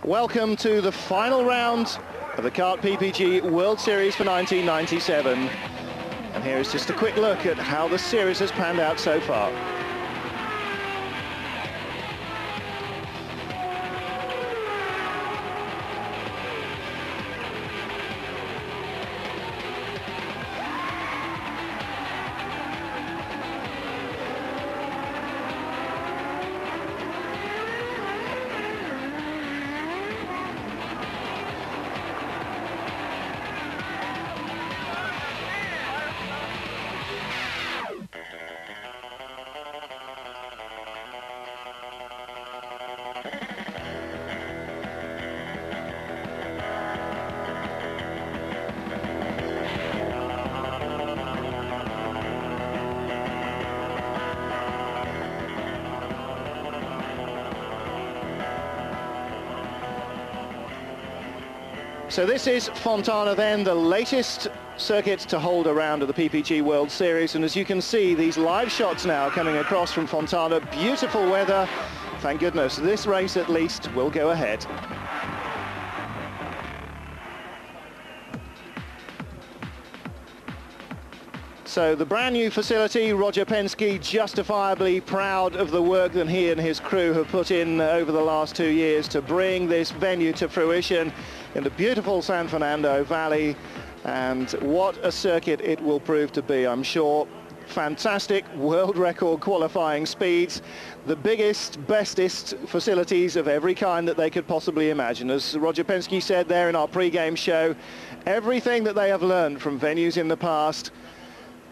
Welcome to the final round of the Kart PPG World Series for 1997. And here is just a quick look at how the series has panned out so far. So this is Fontana then, the latest circuit to hold a round of the PPG World Series, and as you can see, these live shots now coming across from Fontana. Beautiful weather, thank goodness. This race at least will go ahead. So the brand new facility, Roger Penske justifiably proud of the work that he and his crew have put in over the last 2 years to bring this venue to fruition in the beautiful San Fernando Valley. And what a circuit it will prove to be, I'm sure. Fantastic world record qualifying speeds, the biggest, bestest facilities of every kind that they could possibly imagine. As Roger Penske said there in our pre-game show, everything that they have learned from venues in the past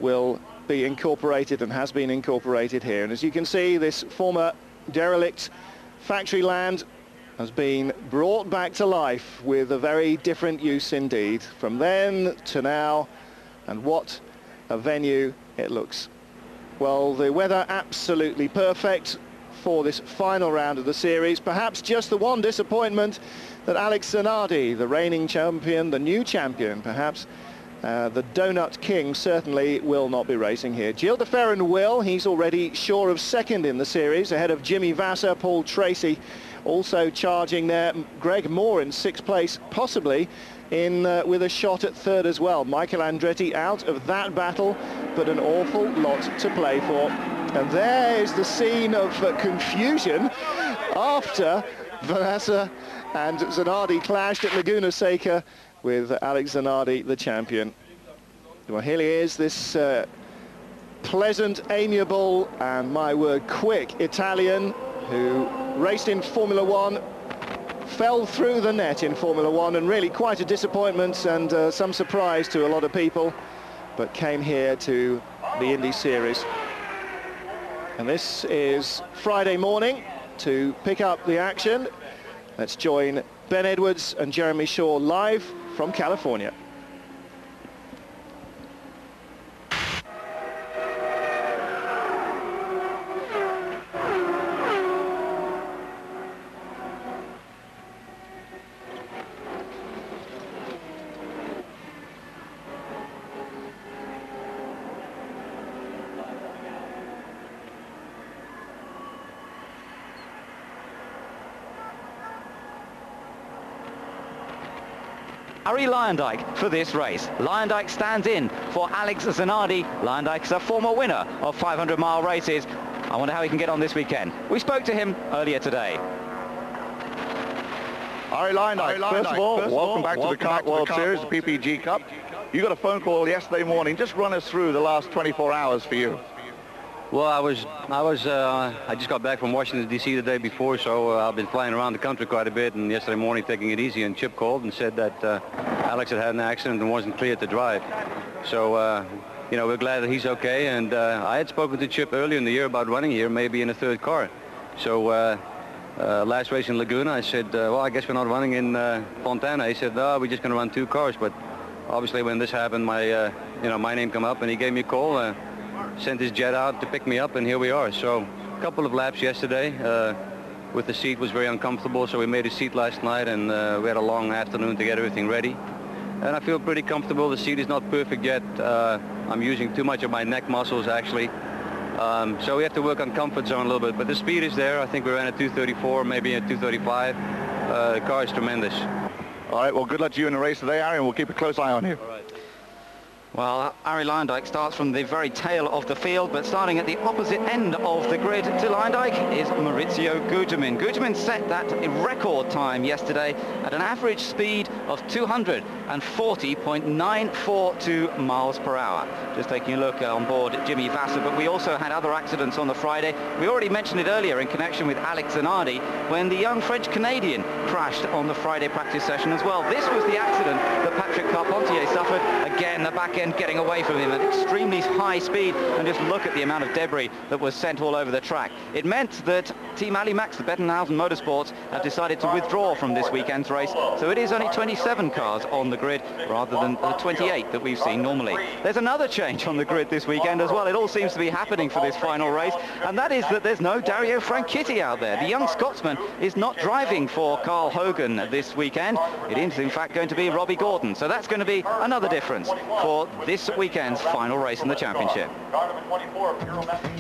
will be incorporated and has been incorporated here. And as you can see, this former derelict factory land has been brought back to life with a very different use indeed from then to now, and what a venue it looks. Well, the weather absolutely perfect for this final round of the series. Perhaps just the one disappointment that Alex Zanardi, the reigning champion, the new champion perhaps, the Donut King, certainly will not be racing here. Gilles de Ferran will. He's already sure of second in the series, ahead of Jimmy Vasser, Paul Tracy also charging there. Greg Moore in sixth place, possibly in with a shot at third as well. Michael Andretti out of that battle, but an awful lot to play for. And there is the scene of confusion after Vasser and Zanardi clashed at Laguna Seca with Alex Zanardi, the champion. Well, here he is, this pleasant, amiable, and my word, quick Italian who raced in Formula One, fell through the net in Formula One, and really quite a disappointment and some surprise to a lot of people, but came here to the Indy Series. And this is Friday morning to pick up the action. Let's join Ben Edwards and Jeremy Shaw live from California. Arie Luyendyk for this race. Luyendyk stands in for Alex Zanardi. Luyendyk's a former winner of 500-mile races. I wonder how he can get on this weekend. We spoke to him earlier today. Arie Luyendyk, first of all, welcome back to the Kart World Series, the PPG Cup. You got a phone call yesterday morning. Just run us through the last 24 hours for you. Well, I just got back from Washington, D.C. the day before, so I've been flying around the country quite a bit, and yesterday morning taking it easy, and Chip called and said that Alex had an accident and wasn't cleared to drive. So, you know, we're glad that he's okay, and I had spoken to Chip earlier in the year about running here, maybe in a third car. So, last race in Laguna, I said, well, I guess we're not running in Fontana. He said, no, we're just going to run 2 cars, but obviously when this happened, my name came up, and he gave me a call. Sent his jet out to pick me up, and here we are. So a couple of laps yesterday with the seat was very uncomfortable, so we made a seat last night, and we had a long afternoon to get everything ready. And I feel pretty comfortable. The seat is not perfect yet. I'm using too much of my neck muscles actually. So we have to work on comfort zone a little bit, but the speed is there. I think we ran at 234, maybe at 235. The car is tremendous. All right, well, good luck to you in the race today, Arie, and we'll keep a close eye on you. Well, Arie Luyendyk starts from the very tail of the field, but starting at the opposite end of the grid to Luyendyk is Maurizio Gugelmin. Gugelmin set that record time yesterday at an average speed of 240.942 miles per hour. Just taking a look on board Jimmy Vasser, but we also had other accidents on the Friday. We already mentioned it earlier in connection with Alex Zanardi when the young French-Canadian crashed on the Friday practice session as well. This was the accident that Patrick Carpentier suffered. Again, the back end getting away from him at extremely high speed, and just look at the amount of debris that was sent all over the track. It meant that Team Ali Max, the Bettenhausen Motorsports, have decided to withdraw from this weekend's race, so it is only 27 cars on the grid rather than the 28 that we've seen normally. There's another change on the grid this weekend as well. It all seems to be happening for this final race, and that is that there's no Dario Franchitti out there. The young Scotsman is not driving for Carl Hogan this weekend. It is in fact going to be Robbie Gordon, so that's going to be another difference for this weekend's final race in the championship.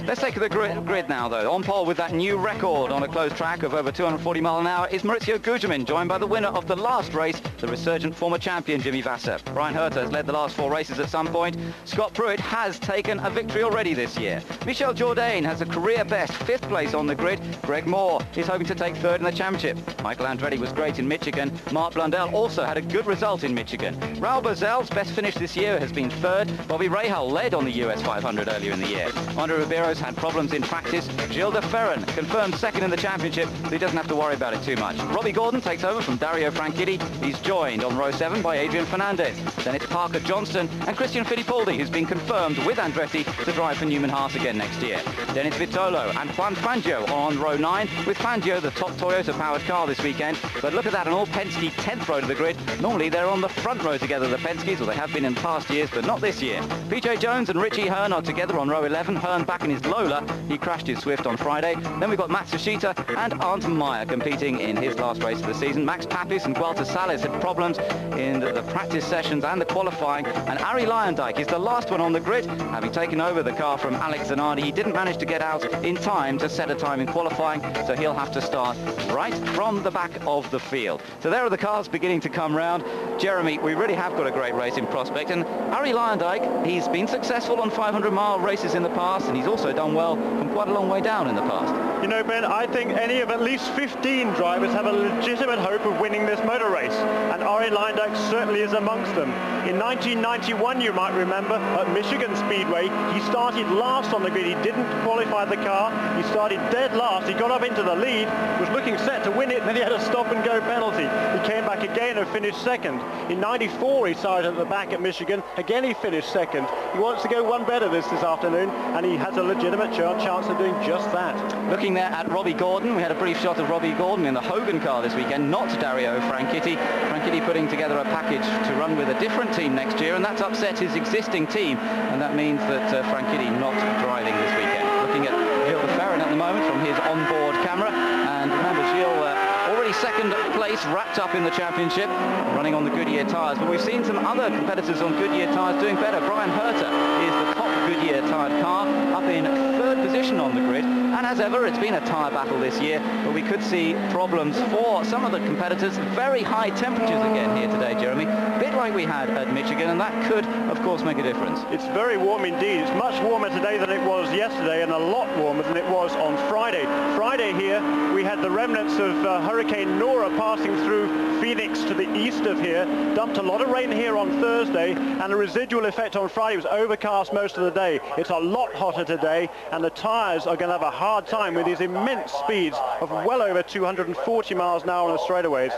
Let's take the grid now, though. On pole with that new record on a closed track of over 240 miles an hour is Maurizio Gugelmin, joined by the winner of the last race, the resurgent former champion Jimmy Vasser. Brian Herter has led the last 4 races at some point. Scott Pruitt has taken a victory already this year. Michel Jourdain has a career best 5th place on the grid. Greg Moore is hoping to take 3rd in the championship. Michael Andretti was great in Michigan. Mark Blundell also had a good result in Michigan. Raul Boesel's best finish this year has been 3rd. Bobby Rahal led on the US 500 earlier in the year. Andre Ribeiro's had problems in practice. Gilles de Ferran confirmed 2nd in the championship, so he doesn't have to worry about it too much. Robbie Gordon takes over from Dario Franchitti. He's joined on row 7 by Adrian Fernandez. Then it's Parker Johnston and Christian Fittipaldi, who's been confirmed with Andretti to drive for Newman Haas again next year. Dennis Vitolo and Juan Fangio are on row 9, with Fangio the top Toyota-powered car this weekend. But look at that, an all-Penske 10th row to the grid. Normally they're on the front row together, the Penskes, or they have been in past years, but not this year. PJ Jones and Richie Hearn are together on row 11. Hearn back in his Lola. He crashed his Swift on Friday. Then we've got Matsushita and Arndt Meyer competing in his last race of the season. Max Papis and Gualter Salas had problems in the practice sessions and the qualifying. And Arie Luyendyk is the last one on the grid, having taken over the car from Alex Zanardi. He didn't manage to get out in time to set a time in qualifying, so he'll have to start right from the back of the field. So there are the cars beginning to come round. Jeremy, we really have got a great race in prospect, and Arie Luyendyk, he's been successful on 500-mile races in the past, and he's also done well from quite a long way down in the past. You know, Ben, I think any of at least 15 drivers have a legitimate hope of winning this motor race, and Arie Luyendyk certainly is amongst them. In 1991, you might remember, at Michigan Speedway, he started last on the grid. He didn't qualify the car. He started dead last. He got up into the lead, was looking set to win it, and then he had a stop-and-go penalty. He came back again and finished 2nd. In 94, he started at the back at Michigan. Again, he finished 2nd. He wants to go one better this afternoon, and he has a legitimate chance of doing just that. Looking there at Robbie Gordon, we had a brief shot of Robbie Gordon in the Hogan car this weekend, not Dario Franchitti. Franchitti putting together a package to run with a different team next year, and that's upset his existing team, and that means that Franchitti not driving this weekend. Looking at Gilles de Ferran at the moment from his onboard camera, and remember Gilles already 2nd place, wrapped up in the championship, running on the Goodyear tyres, but we've seen some other competitors on Goodyear tyres doing better. Brian Herter is the top Goodyear tyred car, up in 3rd position on the grid, and as ever it's been a tyre battle this year, but we could see problems for some of the competitors. Very high temperatures again here today, Jeremy, a bit like we had at Michigan, and that could of course make a difference. It's very warm indeed. It's much warmer today than it was yesterday, and a lot warmer than it was on Friday. Friday here we had the remnants of Hurricane Nora passing through Phoenix to the east of here, dumped a lot of rain here on Thursday, and the residual effect on Friday was overcast most of the day. It's a lot hotter today, and the tyres are going to have a hard time with these immense speeds of well over 240 miles an hour on the straightaways.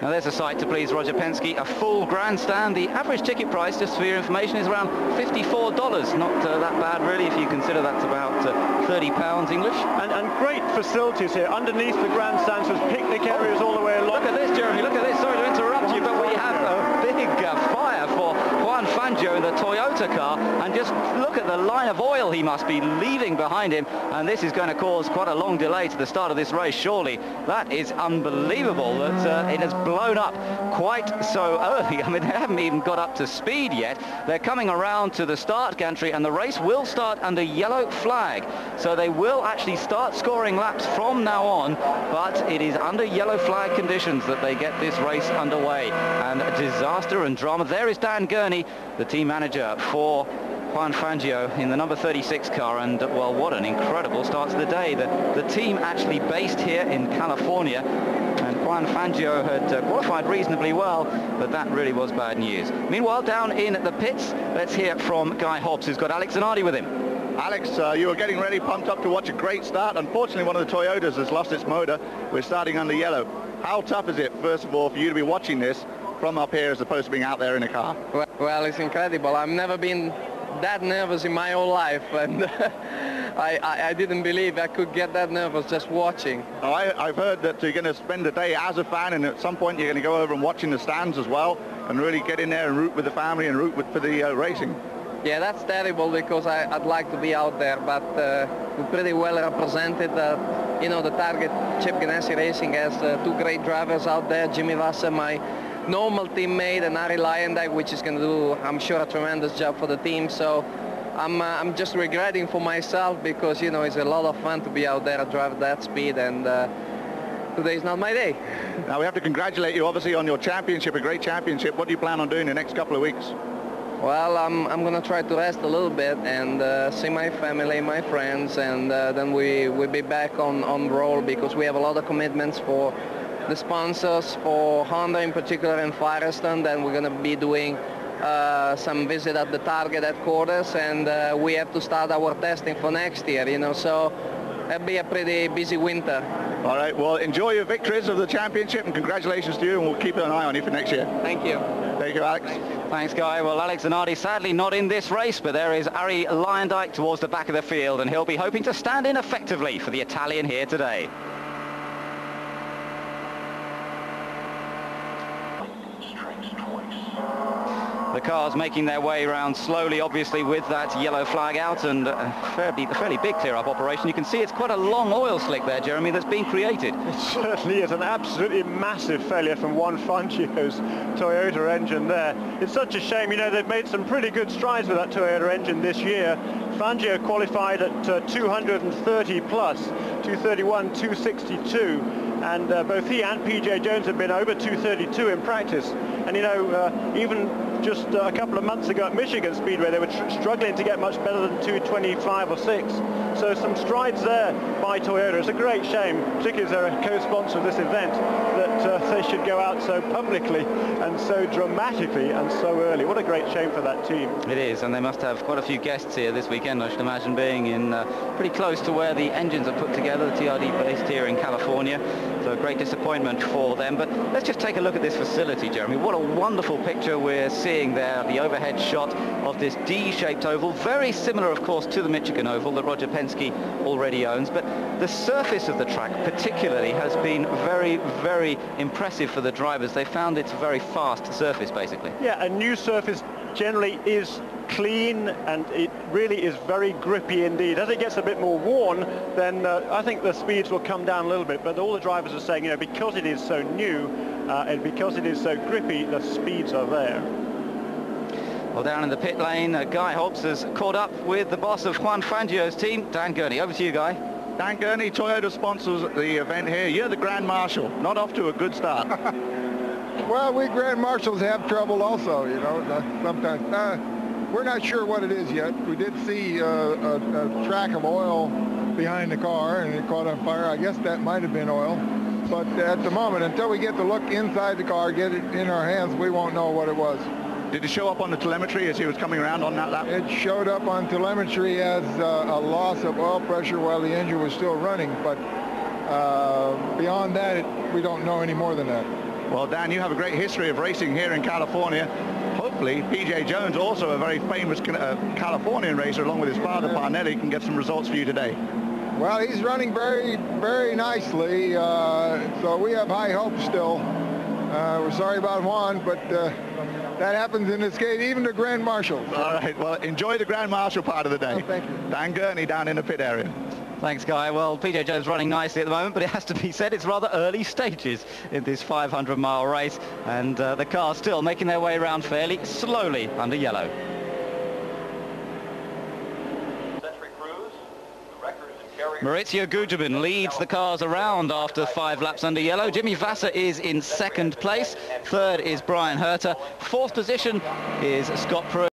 Now there's a sight to please Roger Penske, a full grandstand. The average ticket price, just for your information, is around $54. Not that bad really, if you consider that's about £30 English. And great facilities here underneath the grandstands, with picnic areas all the way along. Look at this, Jeremy, look at this. Sorry to interrupt you, but we have a big fire for Juan Juan Fangio in the Toyota car, and just look at the line of oil he must be leaving behind him, and this is going to cause quite a long delay to the start of this race, surely. That is unbelievable that it has blown up quite so early. I mean, they haven't even got up to speed yet. They're coming around to the start gantry, and the race will start under yellow flag, so they will actually start scoring laps from now on, but it is under yellow flag conditions that they get this race underway. And disaster and drama. There is Dan Gurney, the team manager for Juan Fangio in the number 36 car, and well, what an incredible start to the day. The team actually based here in California, and Juan Fangio had qualified reasonably well, but that really was bad news. Meanwhile, down in the pits, let's hear from Guy Hobbs, who's got Alex Zanardi with him. Alex, you were getting ready, pumped up to watch a great start. Unfortunately, one of the Toyotas has lost its motor. We're starting under yellow. How tough is it, first of all, for you to be watching this from up here as opposed to being out there in a car? Well, it's incredible. I've never been that nervous in my whole life, and I didn't believe I could get that nervous just watching. Oh, I've heard that you're going to spend the day as a fan, and at some point you're going to go over and watching the stands as well, and really get in there and root with the family and root for the racing. Yeah, that's terrible, because I'd like to be out there, but we're pretty well represented. You know, the Target Chip Ganassi Racing has two great drivers out there, Jimmy Vasser, my normal teammate, and Arie Luyendyk, which is going to do, I'm sure, a tremendous job for the team. So I'm just regretting for myself, because, you know, it's a lot of fun to be out there and drive at that speed, and today's not my day. Now, we have to congratulate you, obviously, on your championship, a great championship. What do you plan on doing the next couple of weeks? Well, I'm going to try to rest a little bit and see my family, my friends, and then we'll be back on roll, because we have a lot of commitments for the sponsors, for Honda in particular and Firestone. Then we're going to be doing some visit at the Target headquarters, and we have to start our testing for next year, you know, so it'll be a pretty busy winter. All right, well, enjoy your victories of the championship, and congratulations to you, and we'll keep an eye on you for next year. Thank you. Thank you, Alex. Thanks, Guy. Well, Alex Zanardi sadly not in this race, but there is Arie Luyendyk towards the back of the field, and he'll be hoping to stand in effectively for the Italian here today. The cars making their way around slowly, obviously, with that yellow flag out, and a fairly big clear-up operation. You can see it's quite a long oil slick there, Jeremy, that's been created. It certainly is an absolutely massive failure from Juan Fangio's Toyota engine there. It's such a shame, you know, they've made some pretty good strides with that Toyota engine this year. Fangio qualified at 230 plus, 231, 262. And both he and PJ Jones have been over 232 in practice. And, you know, even just a couple of months ago at Michigan Speedway, they were struggling to get much better than 225 or 6. So some strides there by Toyota. It's a great shame, particularly as they're a co-sponsor of this event, that they should go out so publicly and so dramatically and so early. What a great shame for that team. It is, and they must have quite a few guests here this weekend, I should imagine, being in pretty close to where the engines are put together, the TRD based here in California. So a great disappointment for them. But let's just take a look at this facility, Jeremy. What a wonderful picture we're seeing there, the overhead shot of this D-shaped oval, very similar, of course, to the Michigan oval that Roger Penske already owns. But the surface of the track particularly has been very, very impressive for the drivers. They found it's a very fast surface, basically. Yeah, a new surface generally is clean, and it really is very grippy indeed. As it gets a bit more worn, then I think the speeds will come down a little bit, but all the drivers are saying, you know, because it is so new and because it is so grippy, the speeds are there. Well, down in the pit lane, Guy Hobbs has caught up with the boss of Juan Fangio's team, Dan Gurney. Over to you, Guy. Dan Gurney, Toyota sponsors the event here. You're the Grand Marshal, not off to a good start. Well, we Grand Marshals have trouble also, you know, sometimes. We're not sure what it is yet. We did see a track of oil behind the car, and it caught on fire. I guess that might have been oil. But at the moment, until we get to look inside the car, get it in our hands, we won't know what it was. Did it show up on the telemetry as he was coming around on that lap? It showed up on telemetry as a loss of oil pressure while the engine was still running. But beyond that, we don't know any more than that. Well, Dan, you have a great history of racing here in California. Hopefully, PJ Jones, also a very famous Californian racer, along with his father, Parnelli, can get some results for you today. Well, he's running very, very nicely, so we have high hopes still. We're sorry about Juan, but that happens in this game, even the Grand Marshal. All right, well, enjoy the Grand Marshal part of the day. Oh, thank you. Dan Gurney down in the pit area. Thanks, Guy. Well, PJ Jones running nicely at the moment, but it has to be said it's rather early stages in this 500-mile race, and the cars still making their way around fairly slowly under yellow. Maurizio Gugelmin leads the cars around after 5 laps under yellow. Jimmy Vasser is in second place. Third is Brian Herter. Fourth position is Scott Pruitt.